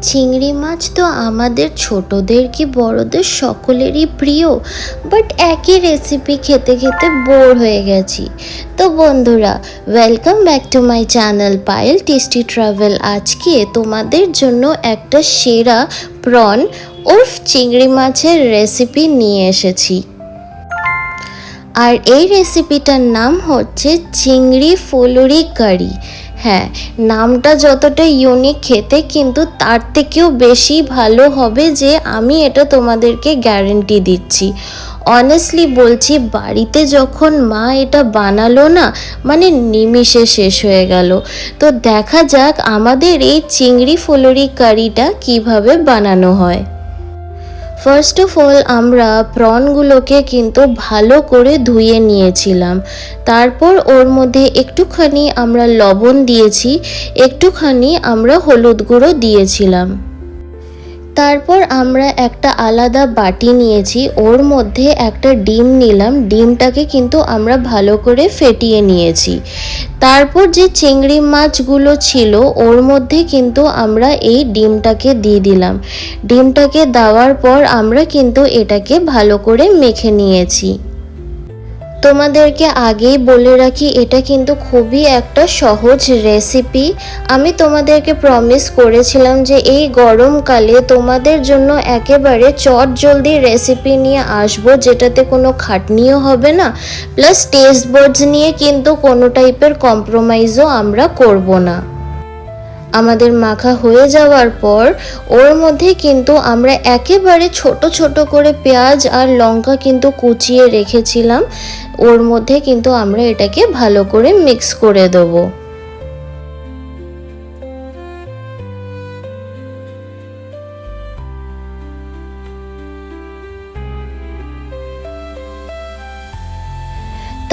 চিংড়ি মাছ তো আমাদের ছোটদের কি বড়দের সকলেরই প্রিয়, বাট একই রেসিপি খেতে খেতে বোর হয়ে গেছি। তো বন্ধুরা, welcome back to my channel Payel tasty travel. আজকে তোমাদের জন্য একটা সেরা প্রন উর্ফ চিংড়ি মাছের রেসিপি নিয়ে এসেছি। আর এই রেসিপিটার নাম হচ্ছে চিংড়ি ফুলুরি কারি। হ্যাঁ, নামটা যতটা ইউনিক, খেতে কিন্তু তার থেকেও বেশি ভালো হবে, যে আমি এটা তোমাদেরকে গ্যারেন্টি দিচ্ছি। অনেস্টলি বলছি, বাড়িতে যখন মা এটা বানালো না, মানে নিমিষে শেষ হয়ে গেল। তো দেখা যাক আমাদের এই চিংড়ি ফুলুরি কারিটা কিভাবে বানানো হয়। ফার্স্ট অফ অল আমরা প্রনগুলোকে কিন্তু ভালো করে ধুয়ে নিয়েছিলাম। তারপর ওর মধ্যে একটুখানি আমরা লবণ দিয়েছি, একটুখানি আমরা হলুদ গুঁড়ো দিয়েছিলাম। তারপর আমরা একটা আলাদা বাটি নিয়েছি, ওর মধ্যে একটা ডিম নিলাম, ডিমটাকে কিন্তু আমরা ভালো করে ফেটিয়ে নিয়েছি। তারপর যে চিংড়ি মাছগুলো ছিল ওর মধ্যে কিন্তু আমরা এই ডিমটাকে দিয়ে দিলাম। ডিমটাকে দেওয়ার পর আমরা কিন্তু এটাকে ভালো করে মেখে নিয়েছি। তোমাদেরকে আগেই বলে রাখি, এটা কিন্তু খুবই একটা সহজ রেসিপি। আমি তোমাদেরকে প্রমিস করেছিলাম যে এই গরমকালে তোমাদের জন্য একেবারে চট জলদি রেসিপি নিয়ে আসবো, যেটাতে কোনো খাটনিও হবে না, প্লাস টেস্ট বাডস নিয়ে কিন্তু কোনো টাইপের কম্প্রোমাইজও আমরা করব না। আমাদের মাখা হয়ে যাওয়ার পর ওর মধ্যে কিন্তু আমরা একেবারে ছোট ছোট করে পেঁয়াজ আর লঙ্কা কিন্তু কুচিয়ে রেখেছিলাম, ওর মধ্যে কিন্তু আমরা এটাকে ভালো করে মিক্স করে দেবো।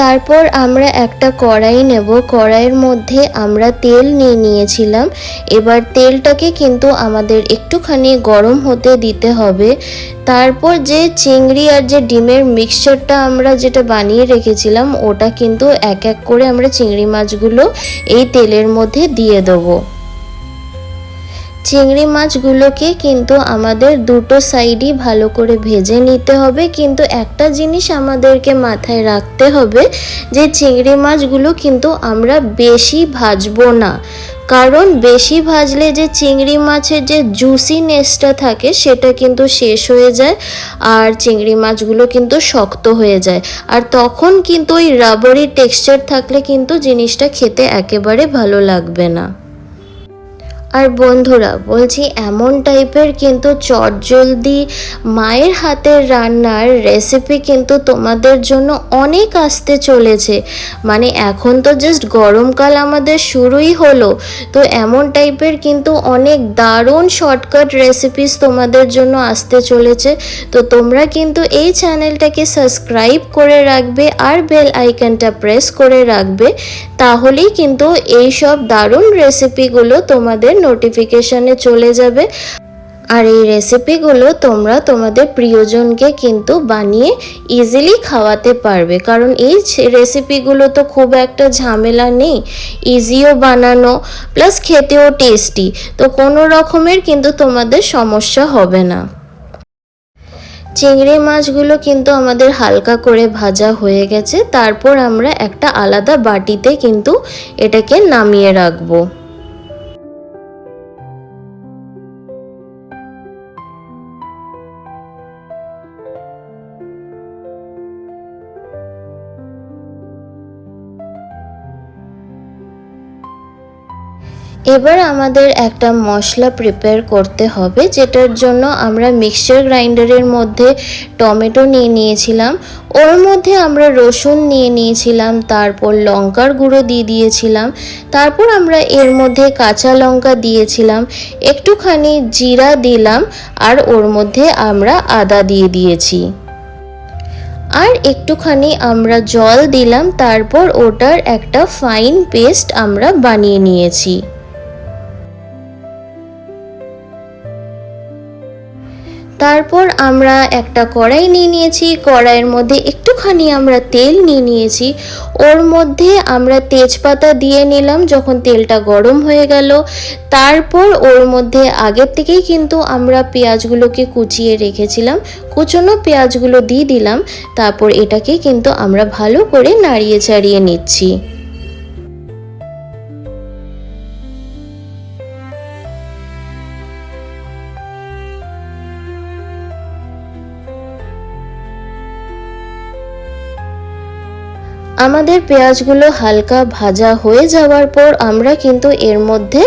তারপর আমরা একটা কড়াই নেব, কড়াইয়ের মধ্যে আমরা তেল নিয়ে নিয়েছিলাম। এবার তেলটাকে কিন্তু আমাদের একটুখানি গরম হতে দিতে হবে। তারপর যে চিংড়ি আর যে ডিমের মিক্সচারটা আমরা যেটা বানিয়ে রেখেছিলাম, ওটা কিন্তু এক এক করে আমরা চিংড়ি মাছগুলো এই তেলের মধ্যে দিয়ে দেবো। চিংড়ি মাছগুলোকে কিন্তু আমাদের দুটো সাইডই ভালো করে ভেজে নিতে হবে, কিন্তু একটা জিনিস আমাদেরকে মাথায় রাখতে হবে, যে চিংড়ি মাছগুলো কিন্তু আমরা বেশি ভাজবো না, কারণ বেশি ভাজলে যে চিংড়ি মাছের যে জুসিনেসটা থাকে সেটা কিন্তু শেষ হয়ে যায়, আর চিংড়ি মাছগুলো কিন্তু শক্ত হয়ে যায়, আর তখন কিন্তু ওই রাবারি টেক্সচার থাকলে কিন্তু জিনিসটা খেতে একেবারে ভালো লাগবে না। আর বন্ধুরা বলছি, এমন টাইপের কিন্তু চটজলদি মায়ের হাতের রান্নার রেসিপি কিন্তু তোমাদের জন্য অনেক আসতে চলেছে। মানে এখন তো জাস্ট গরমকাল আমাদের শুরুই হলো, তো এমন টাইপের কিন্তু অনেক দারুণ শর্টকাট রেসিপিস তোমাদের জন্য আসতে চলেছে। তো তোমরা কিন্তু এই চ্যানেলটাকে সাবস্ক্রাইব করে রাখবে আর বেল আইকনটা প্রেস করে রাখবে, তাহলেই কিন্তু এই সব দারুণ রেসিপিগুলো তোমাদের নোটিফিকেশনে চলে যাবে। আর এই রেসিপিগুলো তোমরা তোমাদের প্রিয়জনকে কিন্তু বানিয়ে ইজিলি খাওয়াতে পারবে, কারণ এই রেসিপিগুলো তো খুব একটা ঝামেলা নেই, ইজিও বানানো, প্লাস খেতেও টেস্টি, তো কোনো রকমের কিন্তু তোমাদের সমস্যা হবে না। চিংড়ি মাছগুলো কিন্তু আমাদের হালকা করে ভাজা হয়ে গেছে। তারপর আমরা একটা আলাদা বাটিতে কিন্তু এটাকে নামিয়ে রাখবো। এবার আমাদের একটা মশলা প্রিপেয়ার করতে হবে, যেটার জন্য আমরা মিক্সচার গ্রাইন্ডারের মধ্যে টমেটো নিয়ে নিয়েছিলাম, ওর মধ্যে আমরা রসুন নিয়ে নিয়েছিলাম, তারপর লঙ্কার গুঁড়ো দিয়ে দিয়েছিলাম, তারপর আমরা এর মধ্যে কাঁচা লঙ্কা দিয়েছিলাম, একটুখানি জিরা দিলাম, আর ওর মধ্যে আমরা আদা দিয়ে দিয়েছি, আর একটুখানি আমরা জল দিলাম। তারপর ওটার একটা ফাইন পেস্ট আমরা বানিয়ে নিয়েছি। তারপর আমরা একটা কড়াই নিয়ে নিয়েছি, কড়াইয়ের মধ্যে একটুখানি আমরা তেল নিয়ে নিয়েছি, ওর মধ্যে আমরা তেজপাতা দিয়ে নিলাম। যখন তেলটা গরম হয়ে গেল, তারপর ওর মধ্যে আগের থেকেই কিন্তু আমরা পেঁয়াজগুলোকে কুচিয়ে রেখেছিলাম, কুচনো পেঁয়াজগুলো দিয়ে দিলাম। তারপর এটাকে কিন্তু আমরা ভালো করে নাড়িয়ে চাড়িয়ে নিচ্ছি। আমাদের পেঁয়াজগুলো হালকা ভাজা হয়ে যাওয়ার পর আমরা কিন্তু এর মধ্যে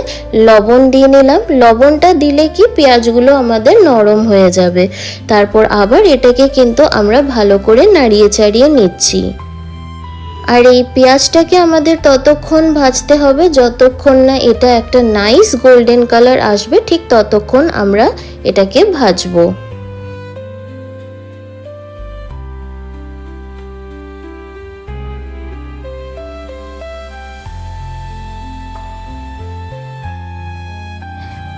লবণ দিয়ে নিলাম। লবণটা দিলে কি পেঁয়াজগুলো আমাদের নরম হয়ে যাবে। তারপর আবার এটাকে কিন্তু আমরা ভালো করে নাড়িয়ে চাড়িয়ে নিচ্ছি। আর এই পেঁয়াজটাকে আমাদের ততক্ষণ ভাজতে হবে যতক্ষণ না এটা একটা নাইস গোল্ডেন কালার আসবে, ঠিক ততক্ষণ আমরা এটাকে ভাজবো।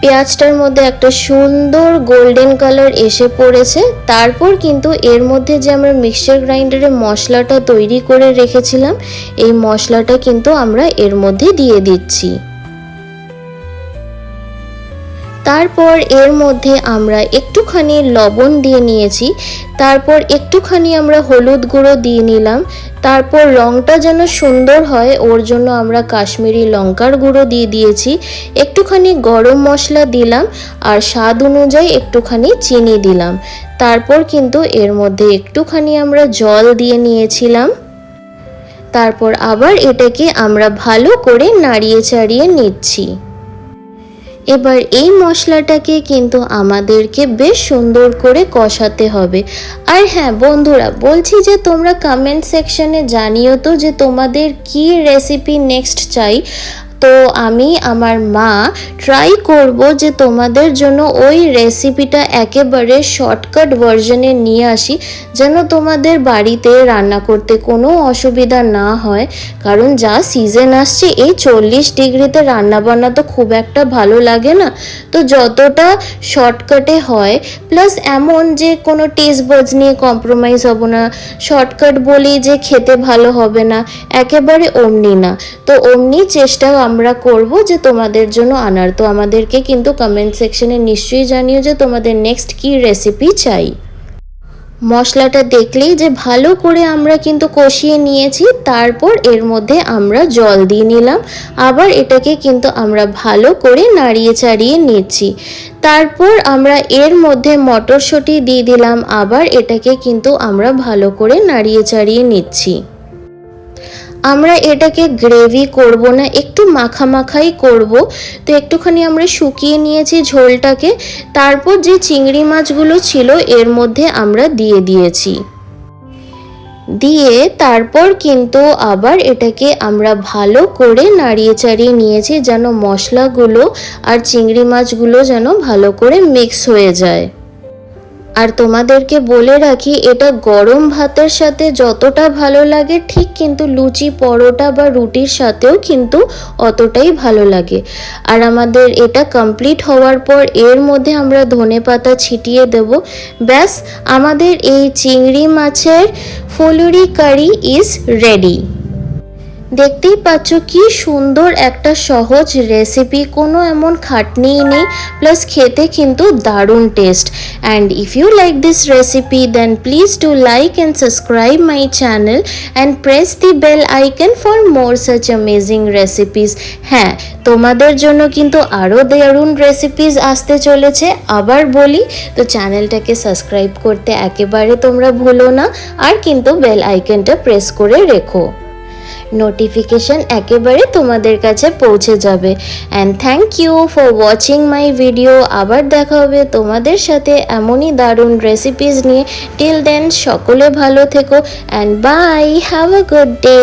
পেঁয়াজটার মধ্যে একটা সুন্দর গোল্ডেন কালার এসে পড়েছে। তারপর কিন্তু এর মধ্যে যে আমরা মিক্সচার গ্রাইন্ডারে মশলাটা তৈরি করে রেখেছিলাম, এই মশলাটা কিন্তু আমরা এর মধ্যে দিয়ে দিচ্ছি। তারপর এর মধ্যে আমরা একটুখানি লবণ দিয়ে নিয়েছি, তারপর একটুখানি আমরা হলুদ গুঁড়ো দিয়ে নিলাম। তারপর রঙটা যেন সুন্দর হয় ওর জন্য আমরা কাশ্মীরি লঙ্কার গুঁড়ো দিয়ে দিয়েছি, একটুখানি গরম মশলা দিলাম, আর স্বাদ অনুযায়ী একটুখানি চিনি দিলাম। তারপর কিন্তু এর মধ্যে একটুখানি আমরা জল দিয়ে নিয়েছিলাম। তারপর আবার এটাকে আমরা ভালো করে নাড়িয়ে চাড়িয়ে নিচ্ছি। এবার এই মশলাটাকে কিন্তু আমাদেরকে বেশ সুন্দর করে কষাতে হবে। আর হ্যাঁ বন্ধুরা, বলছি যে তোমরা কমেন্ট সেকশনে জানিও তো যে তোমাদের কি রেসিপি নেক্সট চাই। তো আমি আমার মা ট্রাই করব যে তোমাদের জন্য ওই রেসিপিটা একেবারে শর্টকাট ভার্জনে নিয়ে আসি, যেন তোমাদের বাড়িতে রান্না করতে কোনো অসুবিধা না হয়। কারণ যা সিজন আসছে, এই 40 ডিগ্রিতে রান্না বান্না তো খুব একটা ভালো লাগে না। তো যতটা শর্টকাটে হয়, প্লাস এমন যে কোনো টেস্ট বাডস নিয়ে কম্প্রোমাইজ হব না, শর্টকাট বলি যে খেতে ভালো হবে না, একেবারে অমনি না। তো অমনি চেষ্টা আমরা করব যে তোমাদের জন্য আনার। তো আমাদেরকে কিন্তু কমেন্ট সেকশনে নিশ্চয়ই জানিও যে তোমাদের নেক্সট কি রেসিপি চাই। মশলাটা দেখলেই যে ভালো করে আমরা কিন্তু কষিয়ে নিয়েছি। তারপর এর মধ্যে আমরা জল দিয়ে নিলাম, আবার এটাকে কিন্তু আমরা ভালো করে নাড়িয়ে চাড়িয়ে নিচ্ছি। তারপর আমরা এর মধ্যে মটরশুঁটি দিয়ে দিলাম, আবার এটাকে কিন্তু আমরা ভালো করে নাড়িয়ে চাড়িয়ে নিচ্ছি। আমরা এটাকে গ্রেভি করব না, একটু মাখা মাখাই করব। তো একটুখানি আমরা শুকিয়ে নিয়েছি ঝোলটাকে। তারপর যে চিংড়ি মাছগুলো ছিল এর মধ্যে আমরা দিয়ে দিয়েছি, দিয়ে তারপর কিন্তু আবার এটাকে আমরা ভালো করে নাড়িয়ে চাড়িয়ে নিয়েছি, যেন মশলাগুলো আর চিংড়ি মাছগুলো যেন ভালো করে মিক্স হয়ে যায়। আর তোমাদেরকে বলে রাখি, এটা গরম ভাতের সাথে যতটা ভালো লাগে, ঠিক কিন্তু লুচি পরোটা বা রুটির সাথেও কিন্তু অতটাই ভালো লাগে। আর আমাদের এটা কমপ্লিট হওয়ার পর এর মধ্যে আমরা ধনেপাতা ছিটিয়ে দেব। ব্যাস, আমাদের এই চিংড়ি মাছের ফুলুরি কারি ইজ রেডি। দেখতেই পাচ্ছ কি সুন্দর একটা সহজ রেসিপি, কোনো এমন খাটনিই নেই, প্লাস খেতে কিন্তু দারুণ taste. And if you like this recipe then please do like and subscribe my channel and press the bell icon for more such amazing recipes. হ্যাঁ, তোমাদের জন্য কিন্তু আরও দারুণ রেসিপিস আসতে চলেছে। আবার বলি, তো চ্যানেলটাকে সাবস্ক্রাইব করতে একেবারে তোমরা ভুলো না, আর কিন্তু বেল আইকনটা প্রেস করে রেখো, নোটিফিকেশন একেবারে তোমাদের কাছে পৌঁছে যাবে। And thank you for watching my video. আবার দেখা হবে তোমাদের সাথে এমনই দারুণ রেসিপিস নিয়ে। টিল দেন সকলে ভালো থেকো, and bye, have a good day.